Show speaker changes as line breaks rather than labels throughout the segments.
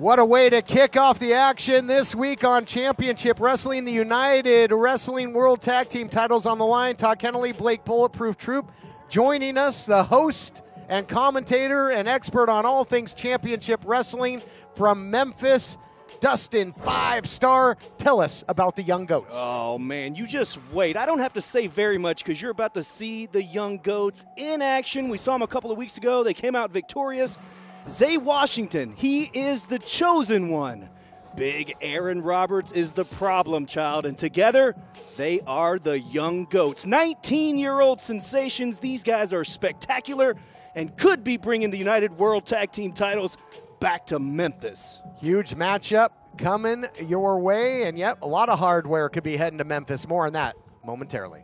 What a way to kick off the action this week on Championship Wrestling. The United Wrestling World Tag Team titles on the line. Todd Kennelly, Blake Bulletproof Troop joining us, the host and commentator and expert on all things Championship Wrestling from Memphis. Dustin, 5-star, tell us about the Young Goats.
Oh, man, you just wait. I don't have to say very much because you're about to see the Young Goats in action. We saw them a couple of weeks ago. They came out victorious. Zay Washington, he is the chosen one. Big Aaron Roberts is the problem child, and together they are the Young Goats. 19-year-old sensations. These guys are spectacular and could be bringing the United World Tag Team titles back to Memphis.
Huge matchup coming your way, and yep, a lot of hardware could be heading to Memphis. More on that momentarily.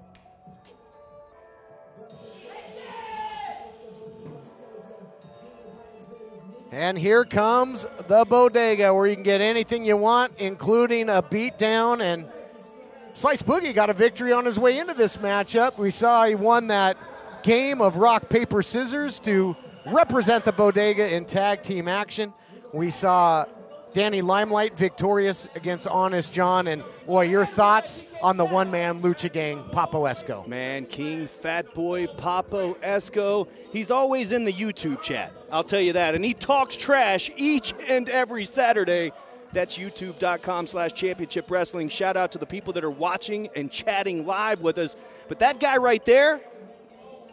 And here comes the Bodega, where you can get anything you want, including a beatdown. And Slice Boogie got a victory on his way into this matchup. We saw he won that game of rock, paper, scissors to represent the Bodega in tag team action. We saw Danny Limelight victorious against Honest John. And, boy, your thoughts on the one-man Lucha Gang, Papo Esco.
Man, King Fat Boy Papo Esco, he's always in the YouTube chat, I'll tell you that. And he talks trash each and every Saturday. That's youtube.com/Championship Wrestling. Shout out to the people that are watching and chatting live with us. But that guy right there,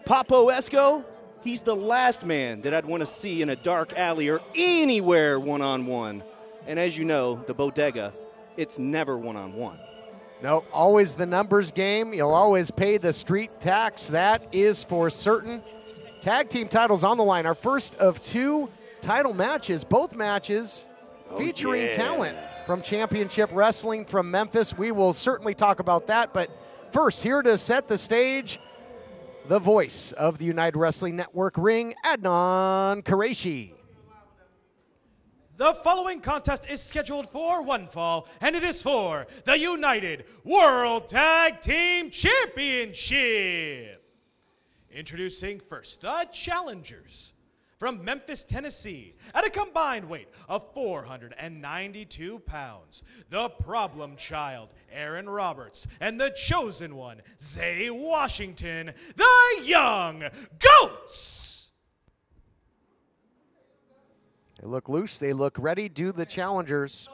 Papo Esco, he's the last man that I'd want to see in a dark alley or anywhere one-on-one. And as you know, the Bodega, it's never one-on-one.
No, always the numbers game. You'll always pay the street tax. That is for certain. Tag team titles on the line. Our first of two title matches, both matches featuring talent from Championship Wrestling from Memphis. We will certainly talk about that. But first, here to set the stage, the voice of the United Wrestling Network ring, Adnan Qureshi.
The following contest is scheduled for one fall, and it is for the United World Tag Team Championship. Introducing first, the challengers. From Memphis, Tennessee, at a combined weight of 492 pounds, the problem child, Aaron Roberts, and the chosen one, Zay Washington, the Young Goats.
They look loose, they look ready, do the challengers.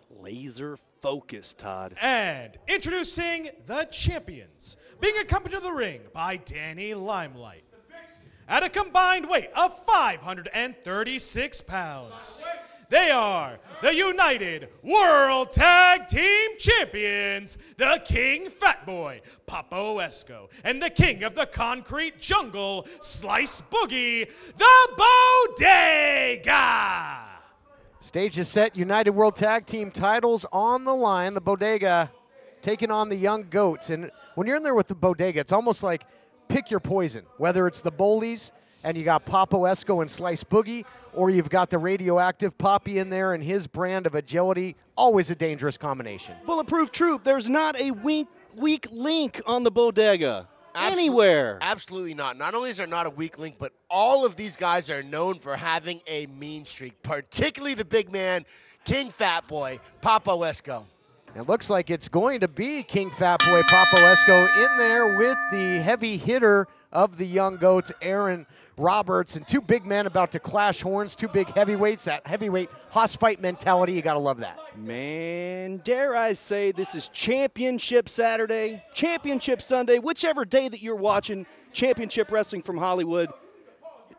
Laser focus, Todd.
And introducing the champions, being accompanied to the ring by Danny Limelight. At a combined weight of 536 pounds, they are the United World Tag Team Champions, the King Fat Boy, Papo Esco, and the King of the Concrete Jungle, Slice Boogie, the Bodega.
Stage is set, United World Tag Team titles on the line. The Bodega taking on the Young Goats. And when you're in there with the Bodega, it's almost like pick your poison, whether it's the Bolies and you got Papo Esco and Slice Boogie, or you've got the radioactive Poppy in there and his brand of agility. Always a dangerous combination.
Bulletproof Troop, there's not a weak link on the Bodega. Anywhere.
Absolutely not. Not only is there not a weak link, but all of these guys are known for having a mean streak, particularly the big man, King Fat Boy, Papo Esco.
It looks like it's going to be King Fat Boy Papo Esco in there with the heavy hitter of the Young Goats, Aaron Roberts, and two big men about to clash horns, two big heavyweights, that heavyweight hoss fight mentality, you gotta love that.
Man, dare I say this is Championship Saturday, Championship Sunday, whichever day that you're watching Championship Wrestling from Hollywood,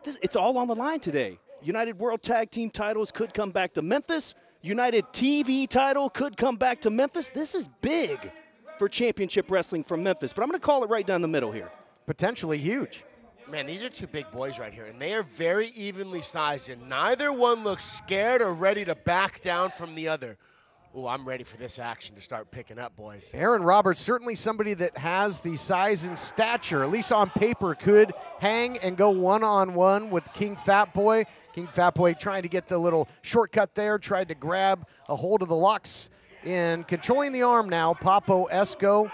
it's all on the line today. United World Tag Team titles could come back to Memphis. United TV title could come back to Memphis. This is big for Championship Wrestling from Memphis, but I'm going to call it right down the middle here.
Potentially huge.
Man, these are two big boys right here, and they are very evenly sized, and neither one looks scared or ready to back down from the other. Oh, I'm ready for this action to start picking up, boys.
Aaron Roberts, certainly somebody that has the size and stature, at least on paper, could hang and go one-on-one with King Fat Boy. King Fat Boy trying to get the little shortcut there, tried to grab a hold of the locks, and controlling the arm now, Papo Esco.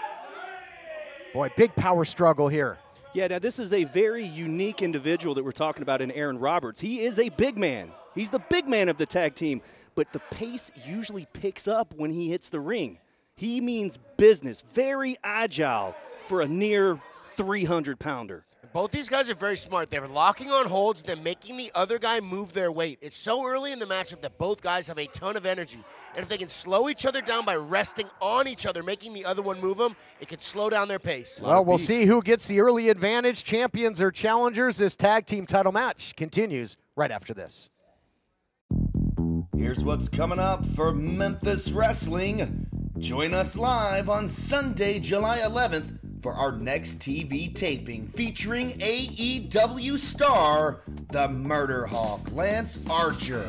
Boy, big power struggle here.
Yeah, now this is a very unique individual that we're talking about in Aaron Roberts. He is a big man. He's the big man of the tag team. but the pace usually picks up when he hits the ring. He means business, very agile for a near 300-pounder.
Both these guys are very smart. They're locking on holds, then making the other guy move their weight. It's so early in the matchup that both guys have a ton of energy. And if they can slow each other down by resting on each other, making the other one move them, it could slow down their pace.
Well, we'll see who gets the early advantage, champions or challengers. This tag team title match continues right after this.
Here's what's coming up for Memphis Wrestling. Join us live on Sunday, July 11th for our next TV taping featuring AEW star, the Murder Hawk Lance Archer,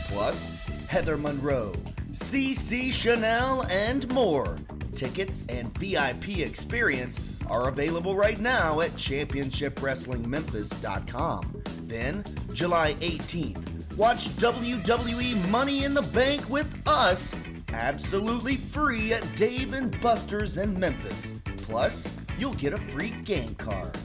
plus Heather Monroe, CeCe Chanel, and more. Tickets and VIP experience are available right now at ChampionshipWrestlingMemphis.com. Then, July 18th, watch WWE Money in the Bank with us, absolutely free at Dave & Buster's in Memphis. Plus, you'll get a free game card.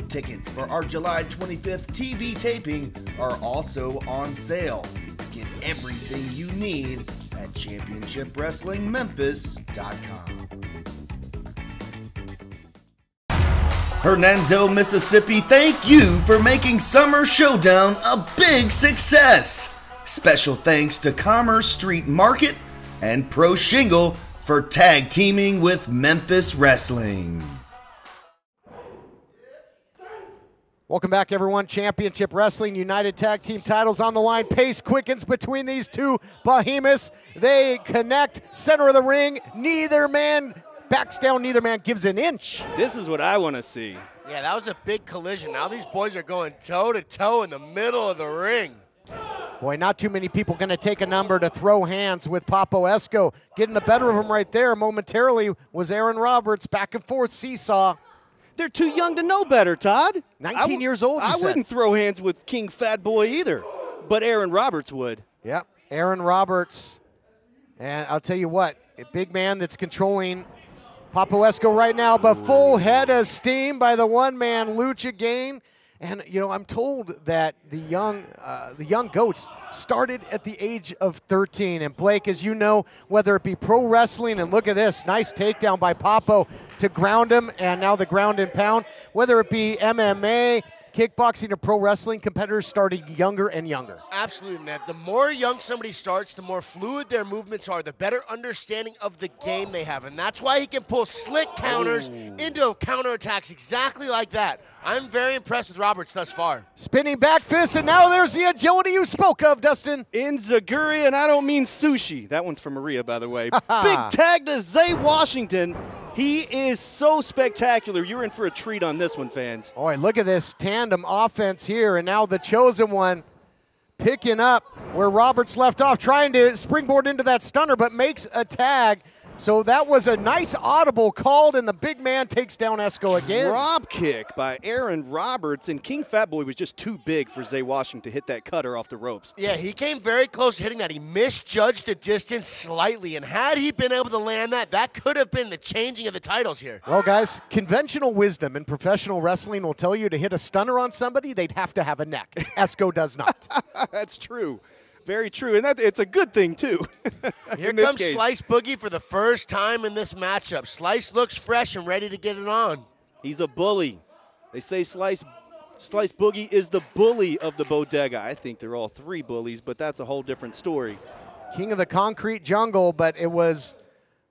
Tickets for our July 25th TV taping are also on sale. Get everything you need at ChampionshipWrestlingMemphis.com. Hernando, Mississippi, thank you for making Summer Showdown a big success. Special thanks to Commerce Street Market and Pro Shingle for tag teaming with Memphis Wrestling.
Welcome back, everyone. Championship Wrestling, United Tag Team titles on the line. Pace quickens between these two behemoths. They connect, center of the ring. Neither man backs down, neither man gives an inch.
This is what I want to see.
Yeah, that was a big collision. Now these boys are going toe-to-toe in the middle of the ring.
Boy, not too many people going to take a number to throw hands with Papo Esco. Getting the better of him right there momentarily was Aaron Roberts. Back and forth seesaw.
They're too young to know better, Todd.
19 years old,
I wouldn't throw hands with King Fat Boy either, but Aaron Roberts would.
Yep, Aaron Roberts. And I'll tell you what, a big man that's controlling Papo Esco right now, but full head of steam by the one-man Lucha Gang. And, you know, I'm told that the young goats started at the age of 13. And, Blake, as you know, whether it be pro wrestling, and look at this, nice takedown by Papo to ground him, and now the ground and pound, whether it be MMA, kickboxing, or pro wrestling, competitors started younger and younger.
Absolutely, man. The more young somebody starts, the more fluid their movements are, the better understanding of the game they have. And that's why he can pull slick counters into counterattacks exactly like that. I'm very impressed with Roberts thus far.
Spinning back fist, and now there's the agility you spoke of, Dustin.
Enziguri, and I don't mean sushi. That one's from Maria, by the way. Big tag to Zay Washington. He is so spectacular. You're in for a treat on this one, fans.
Boy, look at this tandem offense here, and now the chosen one picking up where Roberts left off, trying to springboard into that stunner, but makes a tag. So that was a nice audible called, and the big man takes down Esco again.
Drop kick by Aaron Roberts, and King Fat Boy was just too big for Zay Washington to hit that cutter off the ropes.
Yeah, he came very close to hitting that. He misjudged the distance slightly, and had he been able to land that, that could have been the changing of the titles here.
Well, guys, conventional wisdom in professional wrestling will tell you to hit a stunner on somebody, they'd have to have a neck. Esco does not.
That's true. Very true, and it's a good thing, too.
Here comes Slice Boogie for the first time in this matchup. Slice looks fresh and ready to get it on.
He's a bully. They say Slice Boogie is the bully of the Bodega. I think they're all three bullies, but that's a whole different story.
King of the concrete jungle, but it was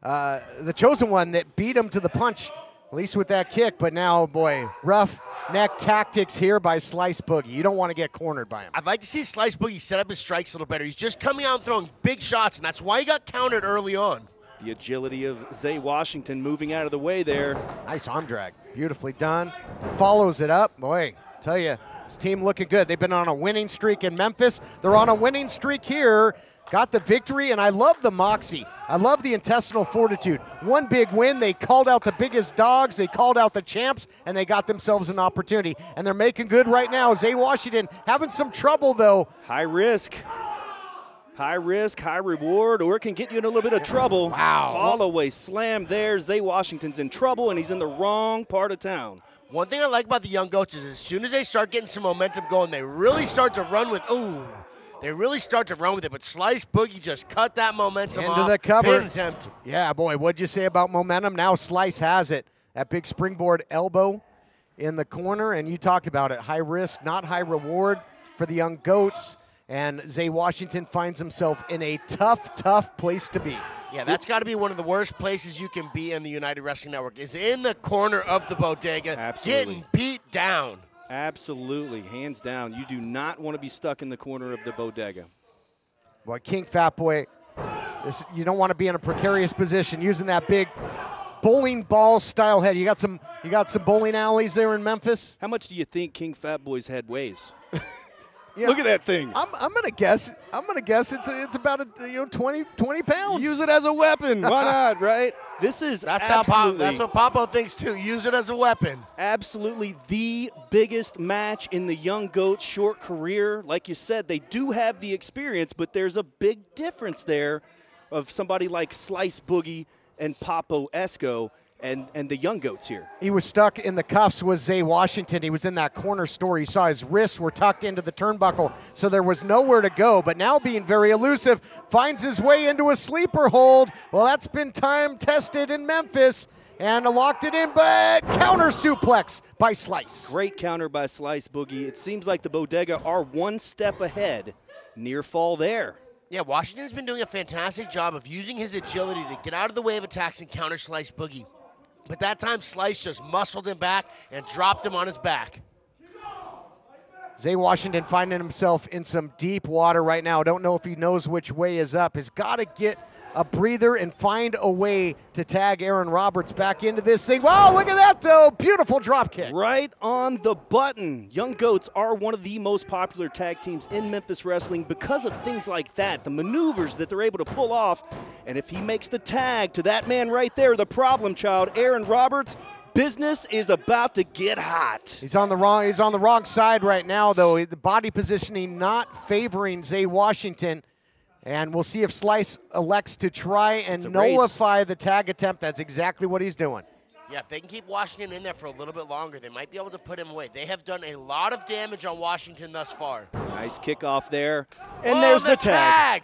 the chosen one that beat him to the punch, at least with that kick. But now, boy, rough neck tactics here by Slice Boogie. You don't want to get cornered by him.
I'd like to see Slice Boogie set up his strikes a little better. He's just coming out and throwing big shots, and that's why he got countered early on.
The agility of Zay Washington moving out of the way there.
Nice arm drag. Beautifully done. Follows it up. Boy, tell you, this team looking good. They've been on a winning streak in Memphis. They're on a winning streak here. Got the victory, and I love the moxie. I love the intestinal fortitude. One big win, they called out the biggest dogs, they called out the champs, and they got themselves an opportunity. And they're making good right now. Zay Washington having some trouble, though.
High risk, high reward, or it can get you in a little bit of trouble.
Wow.
Fall away slam there. Zay Washington's in trouble, and he's in the wrong part of town.
One thing I like about the young goats is as soon as they start getting some momentum going, they really start to run with, they really start to run with it, but Slice Boogie just cut that momentum off.
Into the cover.
Pin attempt.
Yeah, boy, what'd you say about momentum? Now Slice has it. That big springboard elbow in the corner, and you talked about it. High risk, not high reward for the young goats, and Zay Washington finds himself in a tough, tough place to be.
Yeah, that's got to be one of the worst places you can be in the United Wrestling Network, is in the corner of the Bodega, getting beat down.
Absolutely, hands down. You do not want to be stuck in the corner of the Bodega.
Boy, King Fat Boy, you don't want to be in a precarious position using that big bowling ball style head. You got some bowling alleys there in Memphis.
How much do you think King Fat Boy's head weighs?
Yeah,
look at that thing.
I'm gonna guess. It's about 20 pounds.
Use it as a weapon. Why not? Right? This is
that's
absolutely,
what Papo thinks too. Use it as a weapon.
Absolutely the biggest match in the young goats' short career. Like you said, they do have the experience, but there's a big difference there of somebody like Slice Boogie and Papo Esco and the young goats here.
He was stuck in the cuffs with Zay Washington. He was in that corner store. You saw his wrists were tucked into the turnbuckle, so there was nowhere to go. But now being very elusive, finds his way into a sleeper hold. Well, that's been time tested in Memphis, and locked it in, but counter suplex by Slice.
Great counter by Slice Boogie. It seems like the Bodega are one step ahead. Near fall there.
Yeah, Washington's been doing a fantastic job of using his agility to get out of the way of attacks and counter Slice Boogie. But that time, Slice just muscled him back and dropped him on his back.
Zay Washington finding himself in some deep water right now. Don't know if he knows which way is up. Has got to get a breather and find a way to tag Aaron Roberts back into this thing. Wow, look at that, though. Beautiful drop kick.
Right on the button. Young Goats are one of the most popular tag teams in Memphis Wrestling because of things like that, the maneuvers that they're able to pull off. And if he makes the tag to that man right there, the problem child, Aaron Roberts, business is about to get hot.
He's on the wrong side right now, though. The body positioning not favoring Zay Washington. And we'll see if Slice elects to try and nullify the tag attempt. That's exactly what he's doing.
Yeah, if they can keep Washington in there for a little bit longer, they might be able to put him away. They have done a lot of damage on Washington thus far.
Nice kickoff there. And there's the tag.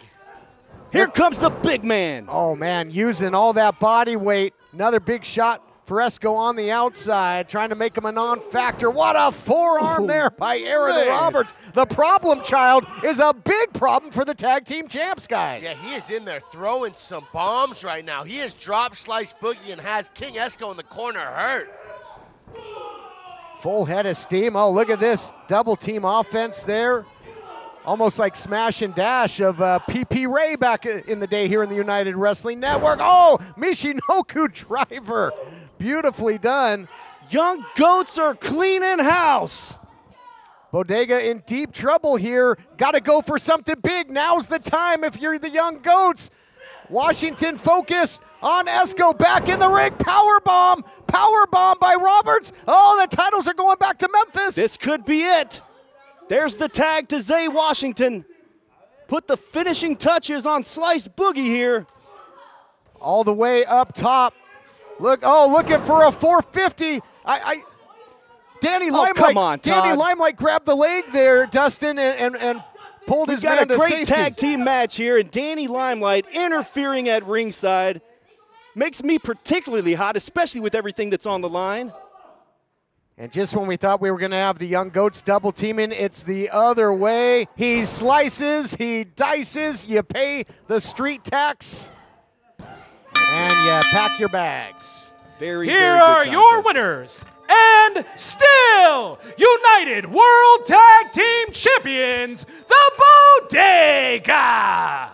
Here comes the big man.
Oh, man, using all that body weight. Another big shot for Esco on the outside, trying to make him a non-factor. What a forearm there by Aaron Roberts. The problem child is a big problem for the tag team champs, guys.
Yeah, he is in there throwing some bombs right now. He has dropped Slice Boogie and has King Esco in the corner hurt.
Full head of steam. Oh, look at this. Double team offense there. Almost like smash and dash of P.P. Ray back in the day here in the United Wrestling Network. Oh, Michinoku driver. Beautifully done.
Young Goats are cleaning house.
Bodega in deep trouble here. Got to go for something big. Now's the time if you're the Young Goats. Washington focused on Esco back in the ring. Powerbomb. Powerbomb by Roberts. Oh, the titles are going back to Memphis.
This could be it. There's the tag to Zay Washington. Put the finishing touches on Slice Boogie here.
All the way up top. Looking for a 450. Danny Limelight grabbed the leg there, Dustin, and pulled his man to safety.
We've got a great tag team match here, and Danny Limelight interfering at ringside makes me particularly hot, especially with everything that's on the line.
And just when we thought we were going to have the Young Goats double teaming, it's the other way. He slices, he dices, you pay the street tax, and you pack your bags.
Here are your winners, and still United World Tag Team Champions, the Bodega.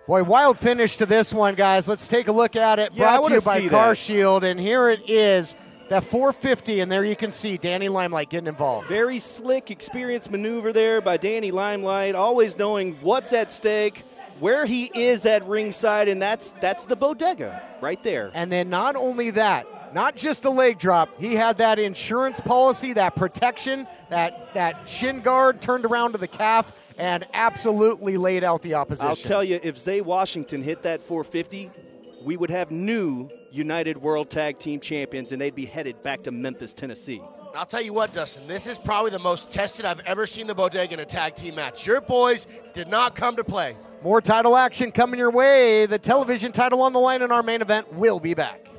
Boy, wild finish to this one, guys. Let's take a look at it. Brought to you by Car Shield, and here it is. That 450, and there you can see Danny Limelight getting involved.
Very slick, experienced maneuver there by Danny Limelight, always knowing what's at stake, where he is at ringside, and that's the Bodega right there.
And then not only that, not just a leg drop, he had that insurance policy, that protection, that shin guard turned around to the calf, and absolutely laid out the opposition.
I'll tell you, if Zay Washington hit that 450, we would have new United World Tag Team Champions, and they'd be headed back to Memphis, Tennessee.
I'll tell you what, Dustin, this is probably the most tested I've ever seen the Bodega in a tag team match. Your boys did not come to play.
More title action coming your way. The television title on the line in our main event will be back.